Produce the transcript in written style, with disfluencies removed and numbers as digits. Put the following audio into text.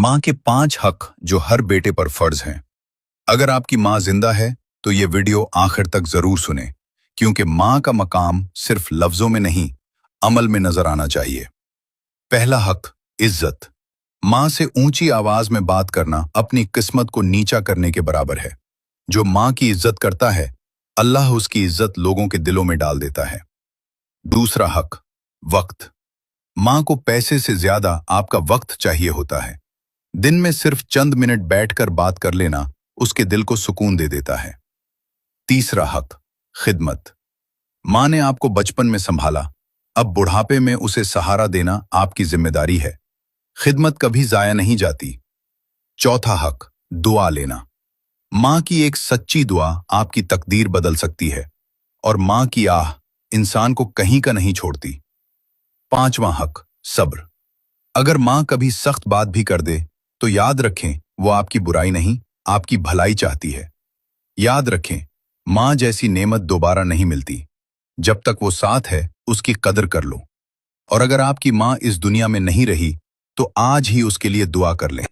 माँ के 5 हक जो हर बेटे पर फर्ज हैं। अगर आपकी माँ जिंदा है तो ये वीडियो आखिर तक जरूर सुने, क्योंकि माँ का मकाम सिर्फ लफ्जों में नहीं, अमल में नजर आना चाहिए। पहला हक, इज्जत। माँ से ऊंची आवाज में बात करना अपनी किस्मत को नीचा करने के बराबर है। जो माँ की इज्जत करता है, अल्लाह उसकी इज्जत लोगों के दिलों में डाल देता है। दूसरा हक, वक्त। माँ को पैसे से ज्यादा आपका वक्त चाहिए होता है। दिन में सिर्फ चंद मिनट बैठकर बात कर लेना उसके दिल को सुकून दे देता है। तीसरा हक, खिदमत। माँ ने आपको बचपन में संभाला, अब बुढ़ापे में उसे सहारा देना आपकी जिम्मेदारी है। खिदमत कभी जाया नहीं जाती। चौथा हक, दुआ लेना। माँ की एक सच्ची दुआ आपकी तकदीर बदल सकती है, और माँ की आह इंसान को कहीं का नहीं छोड़ती। पांचवां हक, सब्र। अगर माँ कभी सख्त बात भी कर दे तो याद रखें, वो आपकी बुराई नहीं, आपकी भलाई चाहती है। याद रखें, माँ जैसी नेमत दोबारा नहीं मिलती। जब तक वो साथ है उसकी कदर कर लो। और अगर आपकी माँ इस दुनिया में नहीं रही तो आज ही उसके लिए दुआ कर लें।